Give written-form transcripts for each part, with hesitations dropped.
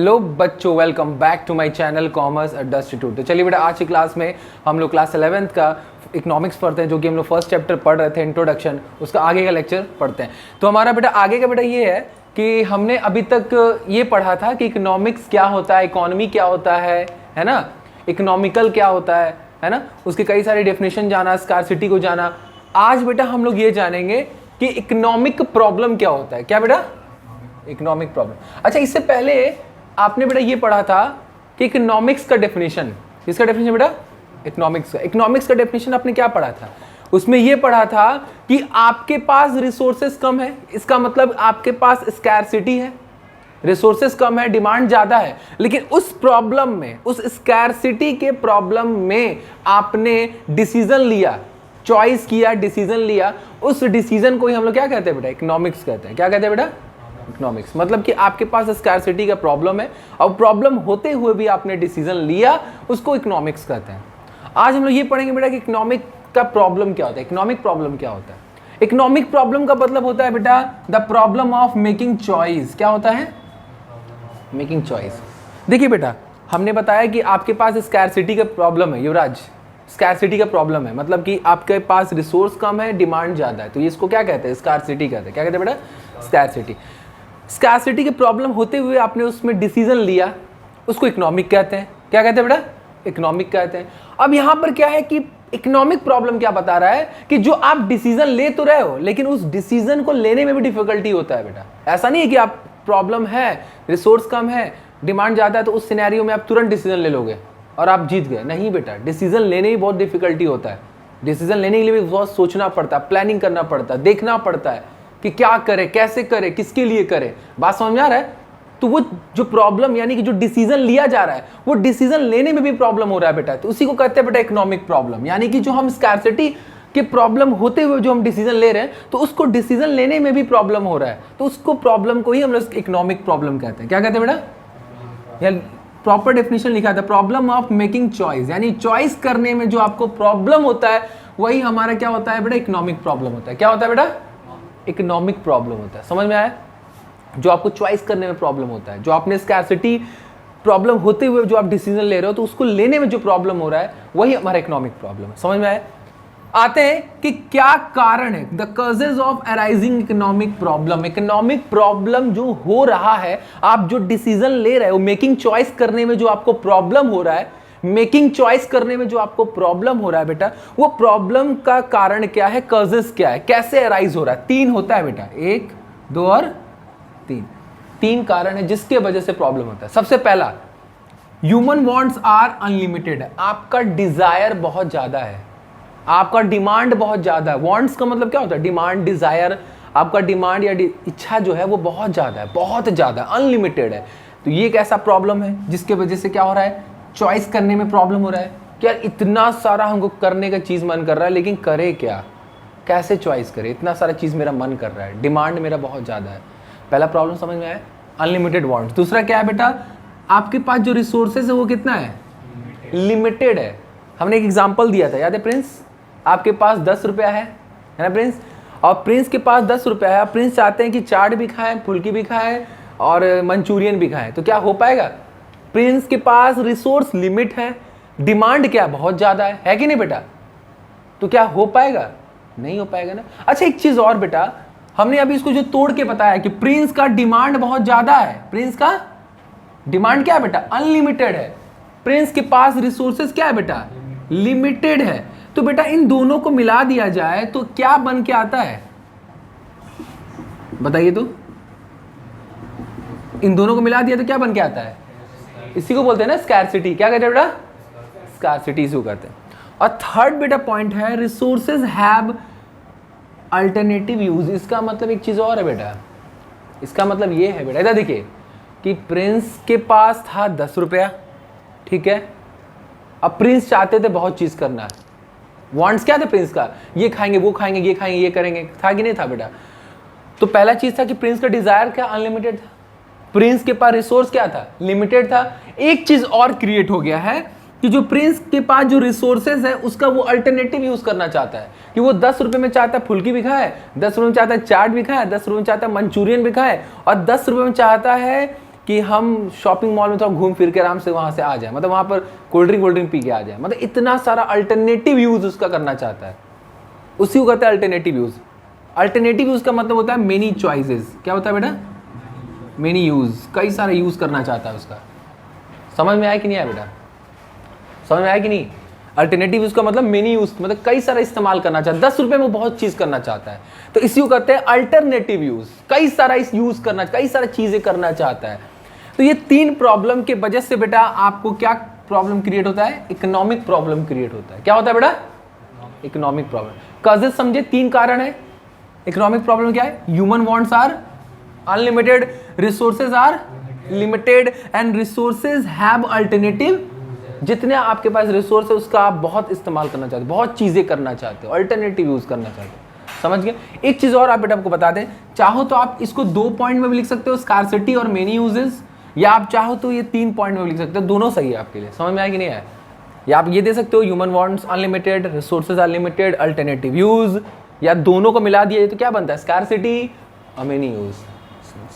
Hello बच्चों, welcome back to my channel commerce Adda institute. तो चलिए बेटा, आज की क्लास में हम लोग क्लास 11th का इकोनॉमिक्स पढ़ते हैं, जो कि हम लोग फर्स्ट चैप्टर पढ़ रहे थे इंट्रोडक्शन, उसका आगे का लेक्चर पढ़ते हैं। तो हमारा बेटा आगे का बेटा ये है कि हमने अभी तक ये पढ़ा था कि इकोनॉमिक्स क्या होता है, इकोनॉमी क्या होता है ना, इकोनॉमिकल क्या होता है ना, उसके कई सारे डेफिनेशन जाना, स्कार्सिटी को जाना। आज बेटा हम लोग ये जानेंगे कि इकोनॉमिक प्रॉब्लम क्या होता है। क्या बेटा? Economic problem. अच्छा, इससे पहले आपने बेटा ये पढ़ा था कि इकोनॉमिक्स का डेफिनेशन, किसका डेफिनेशन बेटा? इकोनॉमिक्स का। इकोनॉमिक्स का डेफिनेशन आपने क्या पढ़ा था? उसमें ये पढ़ा था कि आपके पास रिसोर्सेस कम है, इसका मतलब आपके पास स्कैरसिटी है, रिसोर्सेस कम है, डिमांड ज्यादा है। लेकिन उस प्रॉब्लम में, उस स्कैरसिटी के प्रॉब्लम में आपने डिसीजन लिया, चॉइस किया, डिसीजन लिया। उस डिसीजन को ही हम लोग क्या कहते हैं बेटा? इकोनॉमिक्स कहते हैं। क्या कहते हैं बेटा? इकोनॉमिक्स। मतलब कि आपके पास स्कैरसिटी का प्रॉब्लम है और प्रॉब्लम होते हुए भी आपने डिसीजन लिया, उसको इकोनॉमिक्स कहते हैं। आज हम लोग ये पढ़ेंगे बेटा कि इकोनॉमिक का प्रॉब्लम क्या होता है, इकोनॉमिक प्रॉब्लम क्या होता है। इकोनॉमिक प्रॉब्लम का मतलब होता है बेटा the problem of making choice. क्या होता है? Making choice. देखिए बेटा, हमने बताया कि आपके पास स्कैरसिटी का प्रॉब्लम है। युवराज, स्कैरसिटी का प्रॉब्लम है, मतलब कि आपके पास रिसोर्स कम है, डिमांड ज्यादा है, तो ये इसको क्या कहते हैं? स्कैरसिटी कहते हैं। क्या कहते हैं बेटा? स्कैरसिटी। स्कैरसिटी की प्रॉब्लम होते हुए आपने उसमें डिसीजन लिया, उसको इकोनॉमिक कहते हैं। क्या कहते हैं बेटा? इकोनॉमिक कहते हैं। अब यहां पर क्या है कि इकोनॉमिक प्रॉब्लम क्या बता रहा है कि जो आप डिसीजन ले तो रहे हो, लेकिन उस डिसीजन को लेने में भी डिफिकल्टी होता है बेटा। ऐसा नहीं है कि आप प्रॉब्लम है, रिसोर्स कम है, डिमांड ज्यादा है, तो उस सिनेरियो में आप तुरंत डिसीजन ले लोगे और आप जीत गए। नहीं बेटा, डिसीजन लेने में बहुत डिफिकल्टी होता है। डिसीजन लेने के लिए भी बहुत सोचना पड़ता है, प्लानिंग करना पड़ता है, देखना पड़ता है कि क्या करे, कैसे करे, किसके लिए करे। बात समझ में आ रहा है? तो वो जो प्रॉब्लम, यानी कि जो डिसीजन लिया जा रहा है, वो डिसीजन लेने में भी प्रॉब्लम हो रहा है बेटा, तो उसी को कहते हैं बेटा इकोनॉमिक प्रॉब्लम। यानी कि जो हम स्कैरसिटी के प्रॉब्लम होते हुए जो हम डिसीजन ले रहे हैं, तो उसको डिसीजन लेने में भी प्रॉब्लम हो रहा है, तो उसको प्रॉब्लम को ही हम लोग इकोनॉमिक प्रॉब्लम कहते हैं। क्या कहते हैं बेटा? प्रॉपर डेफिनेशन लिखा था, प्रॉब्लम ऑफ मेकिंग चॉइस, यानी चॉइस करने में जो आपको प्रॉब्लम होता है, वही हमारा क्या होता है बेटा? इकोनॉमिक प्रॉब्लम होता है। क्या होता है बेटा? इकोनॉमिक प्रॉब्लम होता है। समझ में आया? जो आपको चॉइस करने में प्रॉब्लम होता है, जो आपने स्कैरसिटी प्रॉब्लम होते हुए जो आप डिसीजन ले रहे हो, तो उसको लेने में जो प्रॉब्लम हो रहा है, वही हमारा इकोनॉमिक प्रॉब्लम है। समझ में आया? आते हैं कि क्या कारण है, the causes of arising economic problem. Economic problem जो हो रहा है, आप जो डिसीजन ले रहे हो, मेकिंग चॉइस करने में जो आपको प्रॉब्लम हो रहा है, मेकिंग चॉइस करने में जो आपको प्रॉब्लम हो रहा है बेटा, वो प्रॉब्लम का कारण क्या है, कॉजेस क्या है, कैसे अराइज हो रहा है। तीन होता है बेटा, 1, 2 और 3। 3 कारण है जिसके वजह से प्रॉब्लम होता है। सबसे पहला, ह्यूमन वांट्स आर अनलिमिटेड। आपका डिजायर बहुत ज्यादा है, आपका डिमांड बहुत ज्यादा है। वांट्स का मतलब क्या होता है? Demand, Dzire. आपका डिमांड या इच्छा जो है वो बहुत ज्यादा है, बहुत ज्यादा, अनलिमिटेड है। तो ये एक ऐसा प्रॉब्लम है जिसके वजह से क्या हो रहा है? चॉइस करने में प्रॉब्लम हो रहा है कि यार इतना सारा हमको करने का चीज मन कर रहा है, लेकिन करे क्या, कैसे चॉइस करे, इतना सारा चीज मेरा मन कर रहा है, डिमांड मेरा बहुत ज्यादा है। पहला प्रॉब्लम समझ में आया? Unlimited wants. दूसरा क्या है बेटा? आपके पास जो रिसोर्सेज है वो कितना है? लिमिटेड है। हमने एक एग्जांपल दिया था, याद है प्रिंस? आपके पास 10 रुपया है ना प्रिंस, और प्रिंस के पास 10 रुपया है। प्रिंस चाहते हैं कि चाट भी खाएं, फुल्की भी खाएं और मंचूरियन भी खाएं, तो क्या हो पाएगा? प्रिंस के पास रिसोर्स लिमिट है, डिमांड क्या बहुत ज्यादा है कि नहीं बेटा? तो क्या हो पाएगा? नहीं हो पाएगा ना। अच्छा, एक चीज और बेटा, हमने अभी इसको जो तोड़ के बताया कि प्रिंस का डिमांड बहुत ज्यादा है। प्रिंस का डिमांड क्या है बेटा? अनलिमिटेड है। प्रिंस के पास रिसोर्सेज क्या है बेटा? लिमिटेड है। तो बेटा इन दोनों को मिला दिया जाए तो क्या बन के आता है? बताइए तो, इन दोनों को मिला दिया तो क्या बन के आता है? इसी को बोलते हैं ना स्कैरसिटी। क्या कहते हैं बेटा? स्कैरसिटी इसको कहते हैं। और थर्ड बेटा पॉइंट है, रिसोर्सेज हैव अल्टरनेटिव यूज। इसका मतलब एक चीज और है बेटा, इसका मतलब ये है बेटा, इधर देखिए कि प्रिंस के पास था 10 रुपया, ठीक है। अब प्रिंस चाहते थे बहुत चीज करना है, वांट्स क्या थे प्रिंस का? ये खाएंगे, वो खाएंगे, ये खाएंगे, ये करेंगे, था कि नहीं था बेटा? तो पहला चीज था कि प्रिंस का डिजायर क्या? अनलिमिटेड था। प्रिंस के पास रिसोर्स क्या था? लिमिटेड था। एक चीज और क्रिएट हो गया है कि जो प्रिंस के पास जो रिसोर्सेज है, उसका वो अल्टरनेटिव यूज करना चाहता है कि वो 10 रुपए में चाहता है फुल्की भी खाए, 10 रुपए में चाहता है चाट भी खाए, 10 रुपए में चाहता है मंचूरियन भी खाए, और 10 रुपए में चाहता है कि हम शॉपिंग मॉल में थोड़ा घूम फिर के आराम से वहाँ से आ जाए, मतलब वहाँ पर कोल्ड ड्रिंक पी के आ जाए, मतलब इतना सारा अल्टरनेटिव यूज़ उसका करना चाहता है, उसी को कहते हैं अल्टरनेटिव यूज़। अल्टरनेटिव यूज़ का मतलब होता है मेनी चॉइसेस। क्या होता है बेटा? मेनी यूज़, कई सारे यूज़ करना चाहता है उसका। समझ में आया कि नहीं आया बेटा? समझ में आया कि नहीं? अल्टरनेटिव यूज़ का मतलब मेनी यूज़, मतलब कई सारा इस्तेमाल करना चाहता है, 10 रुपये में वो बहुत चीज़ करना चाहता है, तो इसी को कहते हैं अल्टरनेटिव यूज़। कई सारा इस यूज़ करना, कई सारा चीज़ें करना चाहता है। तो ये 3 प्रॉब्लम के वजह से बेटा आपको क्या प्रॉब्लम क्रिएट होता है? इकोनॉमिक प्रॉब्लम क्रिएट होता है। क्या होता है बेटा? Economic problem. कॉजेस समझे, 3 कारण है। इकोनॉमिक प्रॉब्लम क्या है? Human wants are unlimited, resources are limited and resources have alternative. जितने आपके पास रिसोर्स है उसका आप बहुत इस्तेमाल करना चाहते हो, बहुत चीजें करना चाहते हो, अल्टरनेटिव यूज करना चाहते हो। समझ गए? एक चीज और आप बेटा आपको बता दें, चाहो तो आप इसको 2 पॉइंट में भी लिख सकते हो, स्कार्सिटी और मेनी यूजेस, या आप चाहो तो ये 3 पॉइंट में भी लिख सकते हो, दोनों सही है आपके लिए। समझ में आया कि नहीं आया? या आप ये दे सकते हो human wants unlimited, resources unlimited, alternative use, या दोनों को मिला दिया तो क्या बनता है? स्कार्सिटी और मेनी यूज।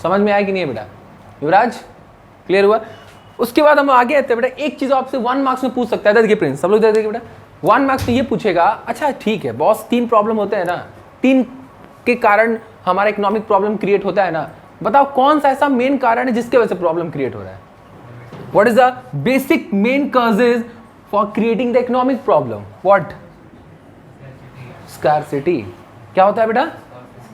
समझ में आया कि नहीं है बेटा? युवराज क्लियर हुआ? उसके बाद हम आगे आते हैं बेटा, एक चीज आपसे 1 मार्क्स में पूछ सकता है। देखिए प्रिंस, सब लोग देखिए बेटा, 1 मार्क्स में ये पूछेगा, अच्छा ठीक है बॉस 3 प्रॉब्लम होते हैं ना, 3 के कारण हमारा इकोनॉमिक प्रॉब्लम क्रिएट होता है ना, बताओ कौन सा ऐसा मेन कारण है जिसके वजह से प्रॉब्लम क्रिएट हो रहा है? What is the basic main causes for creating the economic problem? What? Scarcity. क्या होता है बेटा?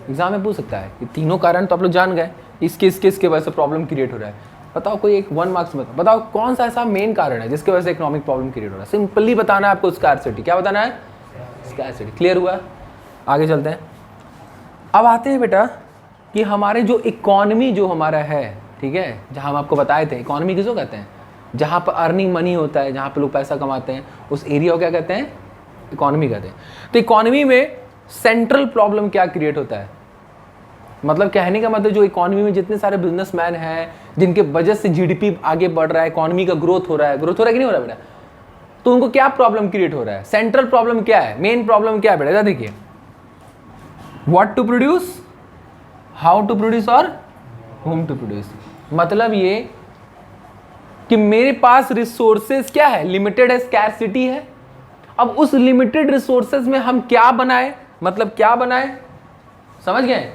एग्जाम में पूछ सकता है। ये तीनों कारण तो आप लोग जान गए, इसके वजह से प्रॉब्लम क्रिएट हो रहा है। बताओ कोई एक 1 मार्क्स में बताओ कौन सा ऐसा मेन कारण है जिसकी वजह से इकोनॉमिक प्रॉब्लम क्रिएट हो रहा है? सिंपली बताना है आपको, स्कार्सिटी। क्या बताना है? स्कार्सिटी। क्लियर हुआ? आगे चलते हैं। अब आते हैं बेटा कि हमारे जो इकोनॉमी जो हमारा है, ठीक है, जहां हम आपको बताए थे इकोनॉमी किसको कहते हैं? जहां पर अर्निंग मनी होता है, जहां पर लोग पैसा कमाते हैं, उस एरिया को क्या कहते हैं? इकोनॉमी कहते हैं। तो इकोनॉमी में सेंट्रल प्रॉब्लम क्या क्रिएट होता है? मतलब कहने का मतलब जो इकोनॉमी में जितने सारे बिजनेसमैन हैं जिनके वजह से जीडीपी आगे बढ़ रहा है, इकोनॉमी का ग्रोथ हो रहा है कि नहीं हो रहा है बेटा, तो उनको क्या प्रॉब्लम क्रिएट हो रहा है? सेंट्रल प्रॉब्लम क्या है? मेन प्रॉब्लम क्या है बेटा? देखिए, what to produce, how to produce और होम टू प्रोड्यूस। मतलब ये कि मेरे पास रिसोर्सेज क्या है? लिमिटेड है, स्कैर्सिटी है। अब उस लिमिटेड रिसोर्सेज में हम क्या बनाए, मतलब क्या बनाए, समझ गए?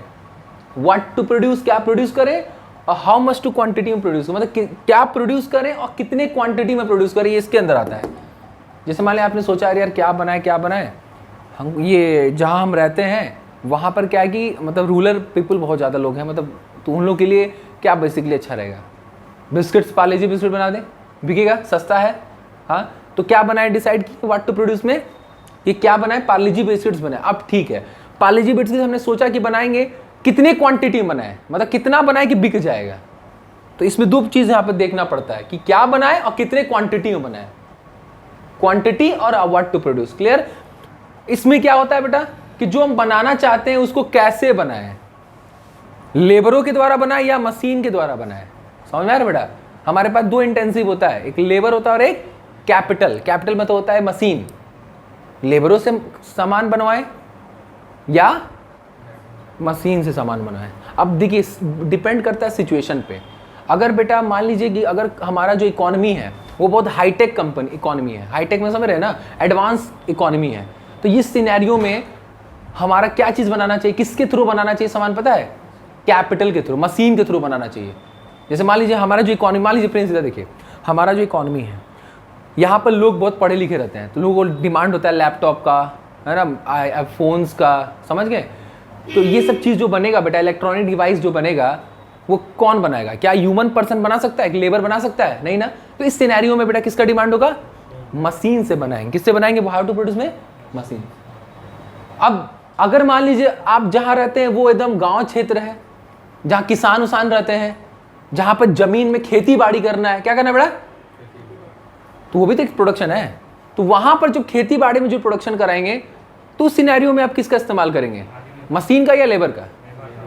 व्हाट टू प्रोड्यूस, क्या प्रोड्यूस करें, और हाउ मच टू क्वांटिटी में प्रोड्यूस, मतलब क्या प्रोड्यूस करें और कितने क्वांटिटी में प्रोड्यूस करें, ये इसके अंदर आता है। जैसे मान लिया आपने सोचा यार क्या बनाए, हम ये जहाँ हम रहते हैं वहाँ पर क्या है कि मतलब रूरल पीपल बहुत ज़्यादा लोग हैं, मतलब तो उन लोग के लिए क्या बेसिकली अच्छा रहेगा? बिस्किट्स, पार्ले-जी बिस्किट बना दें, बिकेगा, सस्ता है। हाँ, तो क्या बनाए, डिसाइड किया व्हाट टू प्रोड्यूस में, ये क्या बनाए? पार्ले-जी बिस्किट्स बनाए। अब ठीक है, पार्ले-जी बिस्किट्स हमने सोचा कि बनाएंगे, कितने क्वांटिटी में बनाए, मतलब कितना बनाए कि बिक जाएगा। तो इसमें 2 चीज यहाँ पे देखना पड़ता है कि क्या बनाए और कितने क्वांटिटी में बनाए, क्वांटिटी और व्हाट टू प्रोड्यूस। क्लियर? इसमें क्या होता है बेटा कि जो हम बनाना चाहते हैं उसको कैसे बनाए, लेबरों के द्वारा बनाए या मशीन के द्वारा बनाए। समझ में आ रहा है बेटा? हमारे पास 2 इंटेंसिव होता है, एक लेबर होता है और एक कैपिटल। कैपिटल में तो होता है मशीन, लेबरों से सामान बनवाए या मशीन से सामान बनाए। अब देखिए डिपेंड करता है सिचुएशन पे। अगर बेटा मान लीजिए कि अगर हमारा जो इकोनॉमी है वो बहुत हाईटेक इकोनॉमी है, हाईटेक में समझ रहे हैं ना, एडवांस इकोनॉमी है, तो इस सिनेरियो में हमारा क्या चीज़ बनाना चाहिए, किसके थ्रू बनाना चाहिए सामान, पता है? कैपिटल के थ्रू, मशीन के थ्रू बनाना चाहिए। जैसे मान लीजिए हमारा जो इकोनॉमी, मान लीजिए प्रिंस इधर देखिए, हमारा जो इकोनॉमी है यहाँ पर लोग बहुत पढ़े लिखे रहते हैं, तो लोगों को डिमांड होता है लैपटॉप का, है ना, फोन्स का, समझ गए? तो ये सब चीज़ जो बनेगा बेटा, इलेक्ट्रॉनिक डिवाइस जो बनेगा वो कौन बनाएगा? क्या ह्यूमन पर्सन बना सकता है, एक लेबर बना सकता है? नहीं ना। तो इस सिनेरियो में बेटा किसका डिमांड होगा? मशीन से बनाएंगे। किससे बनाएंगे? हाउ टू प्रोड्यूस में मशीन। अब अगर मान लीजिए आप जहां रहते हैं वो एकदम गांव क्षेत्र है, जहां किसान उसान रहते हैं, जहां पर जमीन में खेती बाड़ी करना है, क्या करना है बेटा? तो वो भी तो एक प्रोडक्शन है। तो वहां पर जो खेती बाड़ी में जो प्रोडक्शन कराएंगे, तो उस सिनेरियो में आप किसका इस्तेमाल करेंगे? मशीन का या लेबर का?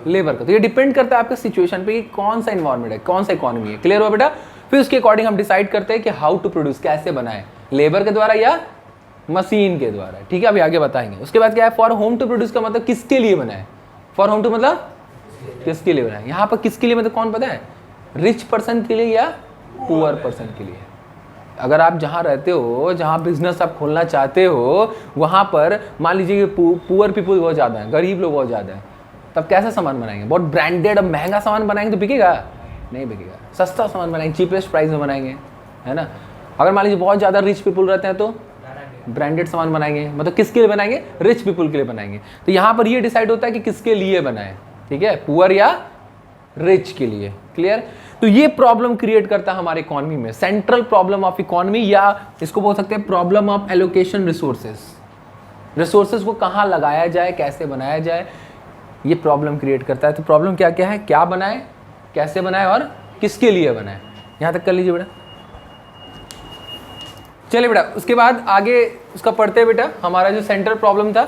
लेबर का। तो ये डिपेंड करता है आपका सिचुएशन पे कि कौन सा इन्वायरमेंट है, कौन सा इकोनॉमी है। क्लियर हुआ बेटा? फिर उसके अकॉर्डिंग हम डिसाइड करते हैं कि हाउ टू प्रोड्यूस, कैसे बनाए, लेबर के द्वारा या मशीन के द्वारा। ठीक है, अभी आगे बताएंगे। उसके बाद क्या है? फॉर होम टू प्रोड्यूस का मतलब किसके लिए बनाए? फॉर होम टू मतलब किसके लिए बनाए? यहाँ पर किसके लिए मतलब कौन पता है? रिच पर्सन के लिए या पुअर पर्सन के लिए? अगर आप जहाँ रहते हो, जहाँ बिजनेस आप खोलना चाहते हो, वहाँ पर मान लीजिए कि पुअर पीपल बहुत ज़्यादा हैं, गरीब लोग बहुत ज़्यादा हैं, तब कैसा सामान बनाएंगे? बहुत ब्रांडेड और महंगा सामान बनाएंगे तो बिकेगा? नहीं बिकेगा। सस्ता सामान बनाएंगे, चीपेस्ट प्राइस में बनाएंगे, है ना। अगर मान लीजिए बहुत ज़्यादा रिच पीपल रहते हैं तो ब्रांडेड सामान बनाएंगे, मतलब किसके लिए बनाएंगे? रिच पीपल के लिए बनाएंगे। तो यहाँ पर ये डिसाइड होता है कि किसके लिए बनाए, ठीक है, पुअर या रिच के लिए। क्लियर? तो ये प्रॉब्लम क्रिएट करता है हमारे इकोनॉमी में, सेंट्रल प्रॉब्लम ऑफ इकोनॉमी, या इसको बोल सकते हैं problem of allocation resources. Resources को कहाँ लगाया जाए, कैसे बनाया जाए, ये प्रॉब्लम क्रिएट करता है। तो प्रॉब्लम क्या क्या है? क्या बनाए, कैसे बनाए और किसके लिए बनाए। यहाँ तक कर लीजिए बेटा। चलिए बेटा, उसके बाद आगे उसका पढ़ते हैं बेटा। हमारा जो सेंट्रल प्रॉब्लम था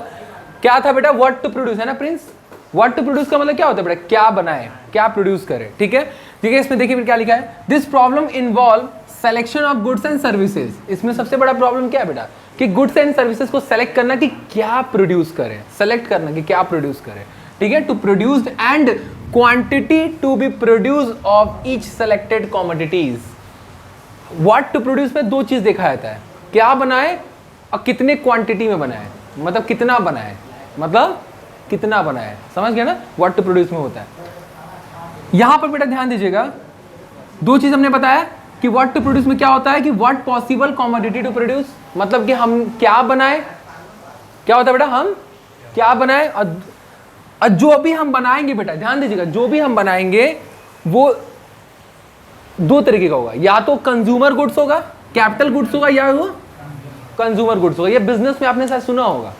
क्या था बेटा? व्हाट टू प्रोड्यूस, है ना प्रिंस। व्हाट टू प्रोड्यूस का मतलब क्या होता है बेटा? क्या बनाए, क्या प्रोड्यूस करे, ठीक है। ठीक है, इसमें देखिए क्या लिखा है, this problem involve selection of goods and services. इसमें सबसे बड़ा प्रॉब्लम क्या है बेटा? कि गुड्स एंड सर्विसेज को सेलेक्ट करना कि क्या प्रोड्यूस करें, सेलेक्ट करना कि क्या प्रोड्यूस करें, ठीक है। To produce and quantity to be produce of each selected commodities. What to produce में दो चीज देखा जाता है, क्या बनाए और कितने क्वांटिटी में बनाए, मतलब कितना बनाए, मतलब कितना बनाए, समझ गया ना। व्हाट टू प्रोड्यूस में होता है। यहां पर बेटा ध्यान दीजिएगा, दो चीज हमने बताया कि व्हाट टू प्रोड्यूस में क्या होता है कि what possible commodity to produce, मतलब कि हम क्या बनाए, क्या होता है बेटा, हम क्या बनाए, और जो भी हम बनाएंगे बेटा ध्यान दीजिएगा, जो भी हम बनाएंगे वो दो तरीके का होगा, या तो कंज्यूमर गुड्स होगा, कैपिटल गुड्स होगा, या वो कंज्यूमर गुड्स होगा। ये बिजनेस में आपने शायद सुना होगा,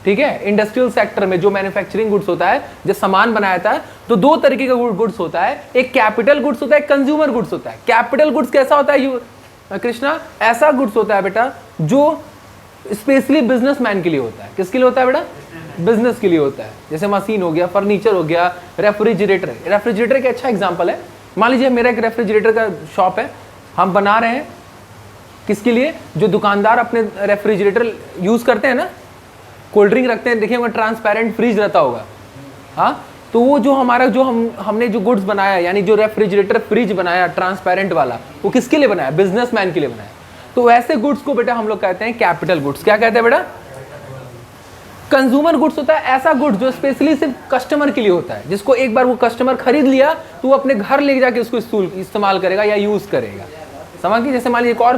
ठीक है। इंडस्ट्रियल सेक्टर में जो मैन्युफैक्चरिंग गुड्स होता है, जो सामान बनाया था, तो दो तरीके का गुड्स होता है, एक कैपिटल गुड्स होता है, एक कंज्यूमर गुड्स होता है। कैपिटल गुड्स कैसा होता है कृष्णा? ऐसा गुड्स होता है बेटा जो स्पेशली बिजनेसमैन के लिए होता है। किसके लिए होता है बेटा? बिजनेस के लिए होता है। जैसे मशीन हो गया, फर्नीचर हो गया, रेफ्रिजरेटर। रेफ्रिजरेटर का अच्छा एग्जांपल है। मान लीजिए मेरा एक रेफ्रिजरेटर का शॉप है, हम बना रहे हैं किसके लिए? जो दुकानदार अपने रेफ्रिजरेटर यूज करते हैं ना, कोल्ड ड्रिंक रखते हैं, देखिए ट्रांसपेरेंट फ्रिज रहता होगा, हाँ, तो वो जो हमारा जो हमने जो गुड्स बनाया, यानी जो रेफ्रिजरेटर फ्रिज बनाया ट्रांसपेरेंट वाला, वो किसके लिए बनाया? बिजनेसमैन के लिए बनाया। तो ऐसे गुड्स को बेटा हम लोग कहते हैं कैपिटल गुड्स। क्या कहते हैं बेटा? कंज्यूमर गुड्स होता है ऐसा गुड्स जो स्पेशली सिर्फ कस्टमर के लिए होता है, जिसको एक बार वो कस्टमर खरीद लिया तो वो अपने घर ले जाके उसको इस्तेमाल करेगा या यूज करेगा। समझ गए? जैसे मान लीजिए एक और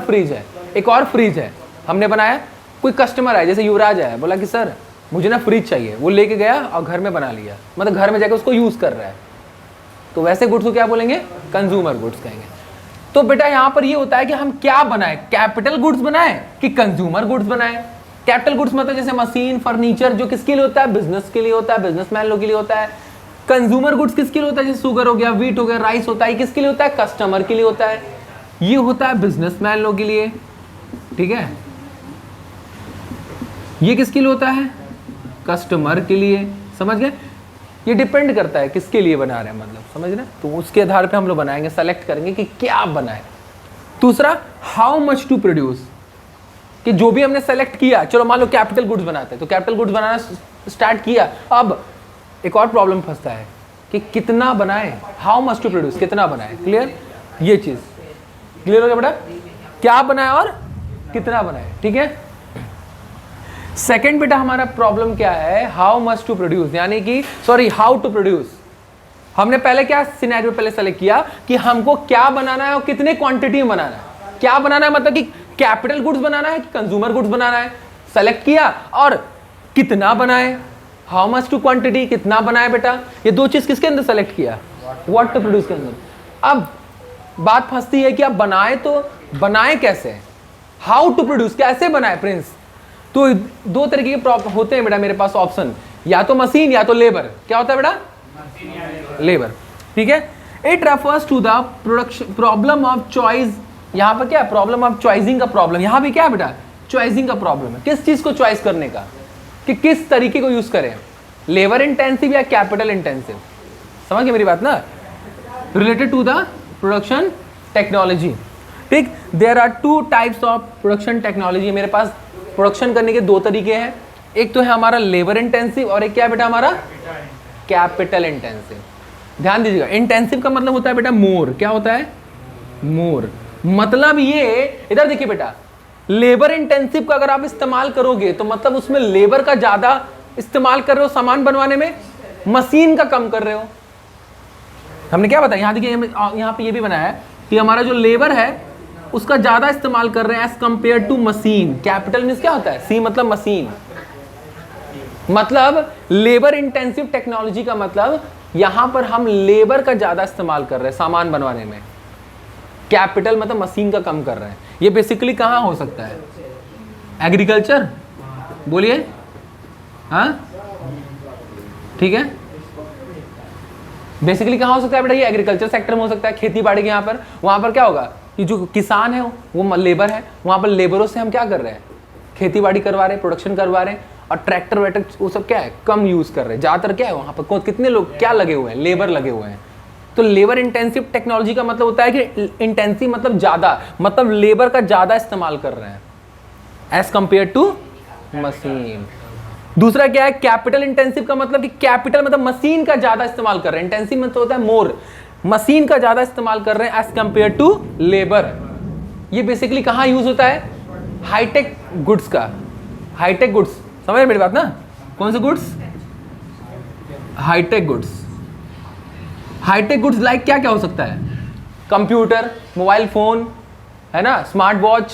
फ्रिज है हमने बनाया, कोई कस्टमर आया, जैसे युवराज आया, बोला कि सर मुझे ना फ्रिज चाहिए, वो लेके गया और घर में बना लिया, मतलब घर में जाकर उसको यूज कर रहा है, तो वैसे गुड्स को क्या बोलेंगे? कंज्यूमर गुड्स कहेंगे। तो बेटा यहाँ पर ये होता है कि हम क्या बनाए, कैपिटल गुड्स बनाए कि कंज्यूमर गुड्स बनाए। कैपिटल गुड्स मतलब जैसे मशीन, फर्नीचर, जो किसके लिए होता है? बिजनेस के लिए होता है, बिजनेसमैन लोग के लिए होता है। कंज्यूमर गुड्स किसके लिए होता है? जैसे शुगर हो गया, व्हीट हो गया, राइस होता है, किसके लिए होता है? कस्टमर के लिए होता है। ये होता है बिजनेसमैन लोग के लिए, ठीक है। ये किसके लिए होता है? कस्टमर के लिए। समझ गए? ये डिपेंड करता है किसके लिए बना रहे हैं, मतलब समझ रहे? तो उसके आधार पे हम लोग बनाएंगे, सेलेक्ट करेंगे कि क्या बनाए। दूसरा, हाउ मच टू प्रोड्यूस, कि जो भी हमने सेलेक्ट किया, चलो मान लो कैपिटल गुड्स बनाते हैं, तो कैपिटल गुड्स बनाना स्टार्ट किया, अब एक और प्रॉब्लम फंसता है कि कितना बनाए, हाउ मच टू प्रोड्यूस, कितना बनाए। क्लियर? ये चीज क्लियर हो गया बेटा? क्या बनाए और कितना बनाए, ठीक है। सेकंड बेटा हमारा प्रॉब्लम क्या है? हाउ मच टू प्रोड्यूस, यानी कि हाउ टू प्रोड्यूस। हमने पहले क्या सिनेरियो पहले सेलेक्ट किया कि हमको क्या बनाना है और कितने क्वांटिटी में बनाना है। क्या बनाना है मतलब कि कैपिटल गुड्स बनाना है कि कंज्यूमर गुड्स बनाना है, सेलेक्ट किया, और कितना बनाए, हाउ मच टू क्वांटिटी, कितना बनाए बेटा। ये दो चीज किसके अंदर सेलेक्ट किया? व्हाट टू प्रोड्यूस के अंदर। अब बात फंसती है कि अब बनाए तो बनाए कैसे, हाउ टू प्रोड्यूस, कैसे बनाए प्रिंस। तो दो तरीके के होते हैं बेटा मेरे पास ऑप्शन, या तो मशीन या तो लेबर। क्या होता है बेटा? लेबर, ठीक है। It refers to the production problem of choice. यहां पर क्या? प्रॉब्लम ऑफ चॉइसिंग का प्रॉब्लम। यहां भी क्या है बेटा? चॉइसिंग का प्रॉब्लम है। किस चीज को चॉइस करने का, कि किस तरीके को यूज करें, लेबर इंटेंसिव या कैपिटल इंटेंसिव। समझ गए मेरी बात ना? Related to the production technology, ठीक। There are two types of production technology. मेरे पास प्रोडक्शन करने के दो तरीके हैं, एक तो है हमारा लेबर इंटेंसिव और एक क्या है बेटा हमारा? Capital intensive. ध्यान दीजिएगा, इंटेंसिव का मतलब होता है बेटा मोर। क्या होता है? मोर। मतलब ये, इधर देखिए बेटा, लेबर इंटेंसिव का अगर आप इस्तेमाल करोगे तो मतलब उसमें लेबर का ज्यादा इस्तेमाल कर रहे हो सामान बनवाने में, मशीन का कम कर रहे हो। हमने क्या बताया, यहां देखिए, यहां पे ये भी बनाया है कि हमारा जो लेबर है उसका ज्यादा इस्तेमाल कर रहे हैं as compare to machine. Capital means क्या होता है? सी मतलब मशीन। मतलब लेबर इंटेंसिव टेक्नोलॉजी का मतलब यहां पर हम लेबर का ज्यादा इस्तेमाल कर रहे हैं सामान बनवाने में, कैपिटल मतलब मशीन का कम कर रहे हैं। ये बेसिकली कहां हो सकता है? एग्रीकल्चर, बोलिए। हाँ ठीक है, बेसिकली कहां हो सकता है बेटा? ये एग्रीकल्चर सेक्टर में हो सकता है, खेती बाड़ी के। यहाँ पर, वहां पर क्या होगा कि जो किसान है वो लेबर है, वहां पर लेबरों से हम क्या कर रहे हैं? खेती बाड़ी करवा रहे हैं, प्रोडक्शन करवा रहे हैं, और ट्रैक्टर वैक्टर वो सब क्या है? कम यूज कर रहे हैं। ज्यादातर क्या है वहां पर, कितने लोग क्या लगे हुए हैं? लेबर लगे हुए हैं। तो लेबर इंटेंसिव टेक्नोलॉजी का मतलब होता है कि इंटेंसिव मतलब ज्यादा, मतलब लेबर का ज्यादा इस्तेमाल कर रहे हैं एज कंपेयर टू मशीन। दूसरा क्या है? कैपिटल इंटेंसिव का मतलब कि कैपिटल मतलब मशीन का ज्यादा इस्तेमाल कर रहे हैं, इंटेंसिव मतलब होता है मोर, मशीन का ज्यादा इस्तेमाल कर रहे हैं एज कंपेयर टू लेबर। ये बेसिकली कहां यूज होता है? हाईटेक गुड्स का। हाईटेक गुड्स, समझ रहे मेरी बात ना? कौन से goods? High tech goods. High tech goods like क्या क्या हो सकता है? कंप्यूटर, मोबाइल फोन, है ना, स्मार्ट वॉच,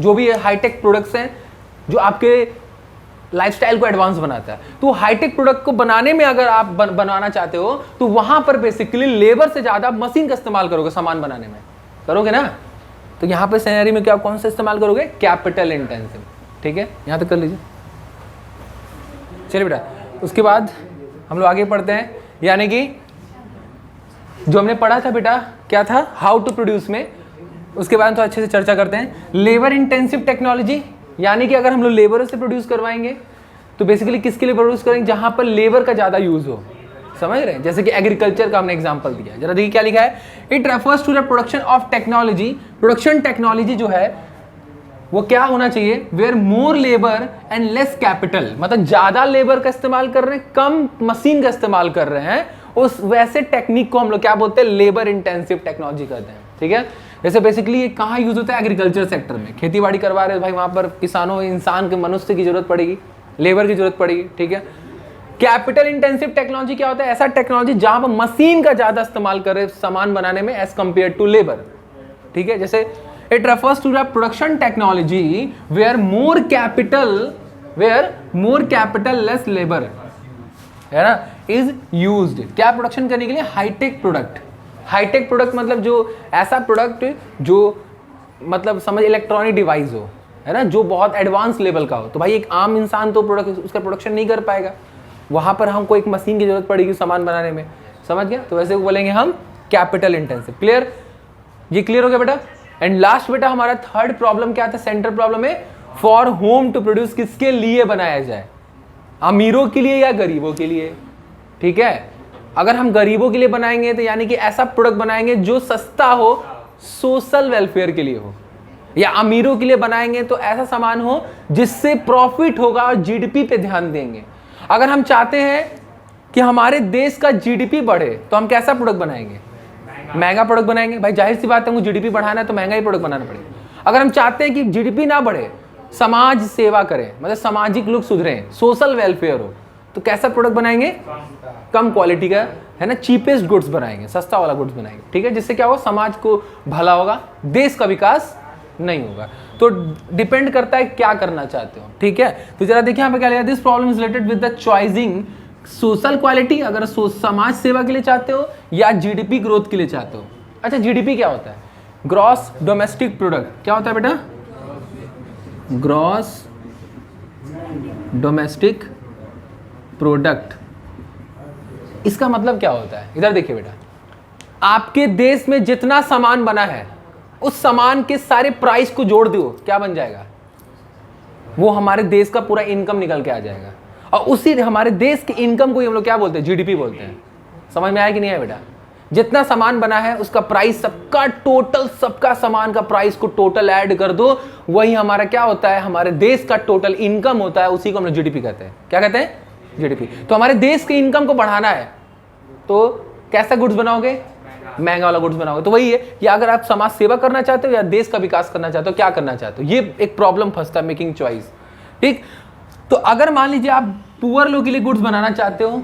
जो भी हाईटेक प्रोडक्ट्स हैं जो आपके लाइफस्टाइल को एडवांस बनाता है। तो हाईटेक प्रोडक्ट को बनाने में अगर आप बनाना चाहते हो तो वहां पर बेसिकली लेबर से ज्यादा मशीन का इस्तेमाल करोगे सामान बनाने में, करोगे ना? तो यहां पर सिनेरियो में क्या, कौन सा इस्तेमाल करोगे? Capital intensive. ठीक है, यहां तक कर लीजिए। चलिए बेटा, उसके बाद हम लोग आगे पढ़ते हैं, यानी कि जो हमने पढ़ा था बेटा क्या था? हाउ टू प्रोड्यूस में। उसके बाद तो अच्छे से चर्चा करते हैं लेबर इंटेंसिव टेक्नोलॉजी, यानी कि अगर हम लोग लेबरों से प्रोड्यूस करवाएंगे तो बेसिकली किसके लिए प्रोड्यूस करेंगे? जहां पर लेबर का ज्यादा यूज हो। समझ रहे हैं? जैसे कि एग्रीकल्चर का हमने एग्जांपल दिया। जरा देखिए क्या लिखा है, it refers to the production of technology. Production technology जो है वो क्या होना चाहिए? Where more labour and less capital, मतलब ज्यादा लेबर का इस्तेमाल कर रहे हैं, कम मशीन का इस्तेमाल कर रहे हैं, उस वैसे टेक्निक को हम लोग क्या बोलते हैं? लेबर इंटेंसिव टेक्नोलॉजी कहते हैं। ठीक है, जैसे बेसिकली ये कहाँ यूज होता है? एग्रीकल्चर सेक्टर में। खेती बाड़ी करवा रहे हैं भाई, वहां पर किसानों, इंसान के, मनुष्य की जरूरत पड़ेगी, लेबर की जरूरत पड़ेगी। ठीक है, कैपिटल इंटेंसिव टेक्नोलॉजी क्या होता है? ऐसा टेक्नोलॉजी जहां पर मशीन का ज्यादा इस्तेमाल करे सामान बनाने में एज कंपेयर टू लेबर। ठीक है, जैसे it refers to the production technology where more capital less labour, है ना, इज यूज्ड। क्या प्रोडक्शन करने के लिए? Hi tech product. हाईटेक प्रोडक्ट मतलब जो ऐसा प्रोडक्ट जो मतलब समझ इलेक्ट्रॉनिक डिवाइस हो, है ना, जो बहुत एडवांस लेवल का हो। तो भाई एक आम इंसान तो उसका प्रोडक्शन नहीं कर पाएगा, वहां पर हमको एक मशीन की जरूरत पड़ेगी सामान बनाने में। समझ गया? तो वैसे बोलेंगे हम कैपिटल इंटेंसिव। क्लियर? ये क्लियर हो गया बेटा? एंड लास्ट बेटा हमारा थर्ड प्रॉब्लम क्या था? सेंटर प्रॉब्लम है फॉर होम टू प्रोड्यूस, किसके लिए बनाया जाए? अमीरों के लिए या गरीबों के लिए? ठीक है, अगर हम गरीबों के लिए बनाएंगे तो यानी कि ऐसा प्रोडक्ट बनाएंगे जो सस्ता हो, सोशल वेलफेयर के लिए हो, या अमीरों के लिए बनाएंगे तो ऐसा सामान हो जिससे प्रॉफिट होगा और जीडीपी पे ध्यान देंगे। अगर हम चाहते हैं कि हमारे देश का जीडीपी बढ़े तो हम कैसा प्रोडक्ट बनाएंगे? महंगा प्रोडक्ट बनाएंगे। भाई जाहिर सी बात है, हमको जीडीपी बढ़ाना है तो महंगा ही प्रोडक्ट बनाना पड़ेगा। अगर हम चाहते हैं कि जीडीपी ना बढ़े, समाज सेवा करें, मतलब सामाजिक लोग सुधरे, सोशल वेलफेयर हो, तो कैसा प्रोडक्ट बनाएंगे? कम क्वालिटी का, है ना, चीपेस्ट गुड्स बनाएंगे, सस्ता वाला गुड्स बनाएंगे। ठीक है, जिससे क्या होगा? समाज को भला होगा, देश का विकास नहीं होगा। तो डिपेंड करता है क्या करना चाहते हो। ठीक है, तो जरा देखिए यहाँ पे क्या लिखा है, this problem is related with the choosing social quality, अगर समाज सेवा के लिए चाहते हो या जीडीपी ग्रोथ के लिए चाहते हो। अच्छा, जीडीपी क्या होता है? Gross domestic product. क्या होता है बेटा? Gross domestic product. इसका मतलब क्या होता है? इधर देखिए बेटा, आपके देश में जितना सामान बना है उस सामान के सारे प्राइस को जोड़ दो, क्या बन जाएगा? वो हमारे देश का पूरा इनकम निकल के आ जाएगा। और उसी हमारे देश के इनकम को हम लोग क्या बोलते हैं? जीडीपी बोलते हैं। समझ में आया कि नहीं है बेटा? जितना सामान बना है उसका प्राइस, सबका टोटल, सबका सामान का प्राइस को टोटल ऐड कर दो, वही हमारा क्या होता है? हमारे देश का टोटल इनकम होता है। उसी को हम लोग जीडीपी कहते हैं। क्या कहते हैं? जीडीपी। तो हमारे देश के इनकम को बढ़ाना है तो कैसा गुड्स बनाओगे? महंगा वाला गुड्स बनाओगे। तो वही है, या अगर आप समाज सेवा करना चाहते हो या देश का विकास करना चाहते हो, क्या करना चाहते हो, ये एक प्रॉब्लम फंसता है मेकिंग चॉइस। ठीक, तो अगर मान लीजिए आप पुअर लोग के लिए गुड्स बनाना चाहते हो,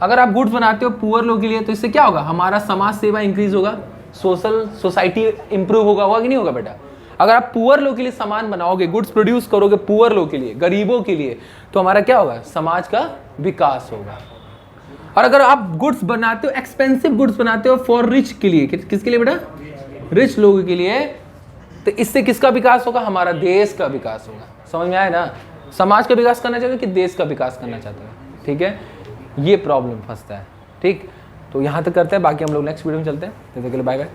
अगर आप गुड्स बनाते हो पुअर लोग के लिए, तो इससे क्या होगा? हमारा समाज सेवा इंक्रीज होगा, सोसाइटी इंप्रूव होगा कि नहीं होगा बेटा? अगर आप पुअर लोग के लिए सामान बनाओगे, गुड्स प्रोड्यूस करोगे पुअर लोग के लिए, गरीबों के लिए, तो हमारा क्या होगा? समाज का विकास होगा। और अगर आप गुड्स बनाते हो, एक्सपेंसिव गुड्स बनाते हो फॉर रिच के लिए, किसके लिए बेटा? रिच लोगों के लिए, तो इससे किसका विकास होगा? हमारा देश का विकास होगा। समझ में आया ना? समाज का विकास करना चाहते हो कि देश का विकास करना चाहते हो? ठीक है, ये प्रॉब्लम फंसता है। ठीक, तो यहाँ तक करते हैं, बाकी हम लोग नेक्स्ट वीडियो में चलते हैं। तब तक के लिए बाय बाय।